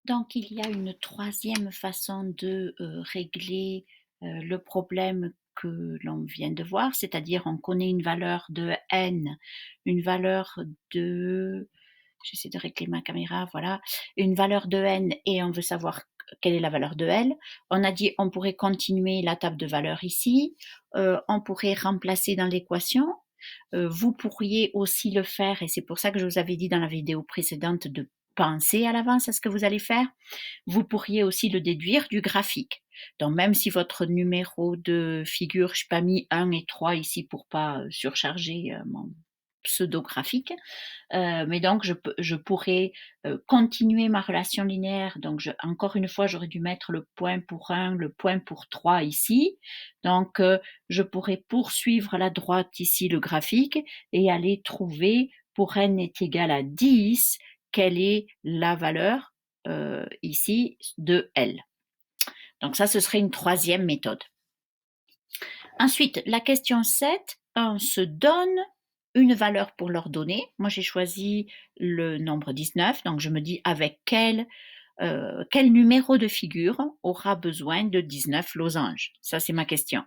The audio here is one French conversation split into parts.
Donc, il y a une troisième façon de régler le problème que l'on vient de voir, c'est-à-dire on connaît une valeur de n, une valeur de, j'essaie de régler ma caméra, voilà, une valeur de n et on veut savoir quelle est la valeur de L. On a dit on pourrait continuer la table de valeurs ici, on pourrait remplacer dans l'équation. Vous pourriez aussi le faire, et c'est pour ça que je vous avais dit dans la vidéo précédente de penser à l'avance à ce que vous allez faire. Vous pourriez aussi le déduire du graphique. Donc même si votre numéro de figure, je n'ai pas mis 1 et 3 ici pour pas surcharger mon pseudo-graphique, mais donc je pourrais continuer ma relation linéaire. Donc encore une fois, j'aurais dû mettre le point pour 1, le point pour 3 ici. Donc je pourrais poursuivre la droite ici le graphique et aller trouver pour n est égal à 10, quelle est la valeur ici de L. Donc ça, ce serait une troisième méthode. Ensuite, la question 7, on se donne une valeur pour l'ordonnée. Moi, j'ai choisi le nombre 19, donc je me dis avec quel numéro de figure aura besoin de 19 losanges. Ça, c'est ma question.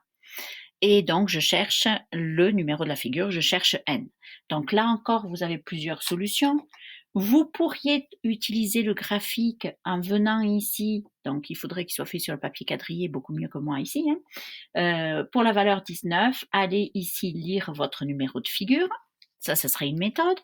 Et donc, je cherche le numéro de la figure, je cherche n. Donc là encore, vous avez plusieurs solutions. Vous pourriez utiliser le graphique en venant ici, donc il faudrait qu'il soit fait sur le papier quadrillé, beaucoup mieux que moi ici, hein. Pour la valeur 19, allez ici lire votre numéro de figure. Ça, ce serait une méthode.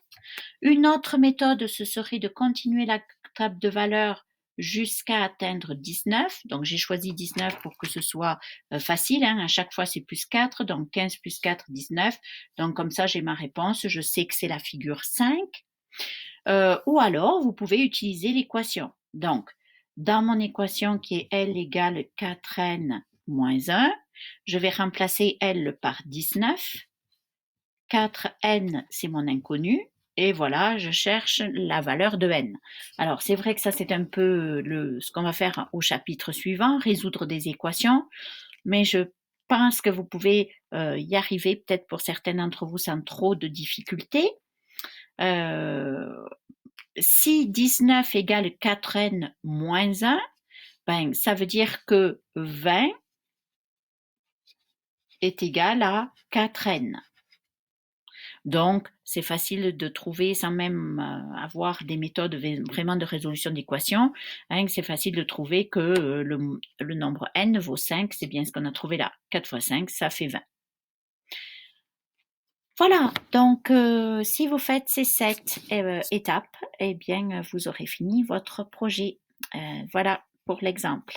Une autre méthode, ce serait de continuer la table de valeurs jusqu'à atteindre 19. Donc, j'ai choisi 19 pour que ce soit facile, hein. À chaque fois, c'est plus 4. Donc, 15 plus 4, 19. Donc, comme ça, j'ai ma réponse. Je sais que c'est la figure 5. Ou alors, vous pouvez utiliser l'équation. Donc, dans mon équation qui est L égale 4n moins 1, je vais remplacer L par 19. 4n, c'est mon inconnu. Et voilà, je cherche la valeur de n. Alors, c'est vrai que ça, c'est un peu ce qu'on va faire au chapitre suivant, résoudre des équations. Mais je pense que vous pouvez y arriver, peut-être pour certains d'entre vous, sans trop de difficultés. Si 19 égale 4n moins 1, ben, ça veut dire que 20 est égal à 4n. Donc, c'est facile de trouver, sans même avoir des méthodes vraiment de résolution d'équations, hein, c'est facile de trouver que le nombre n vaut 5, c'est bien ce qu'on a trouvé là. 4 fois 5, ça fait 20. Voilà, donc si vous faites ces 7 étapes, eh bien, vous aurez fini votre projet. Voilà pour l'exemple.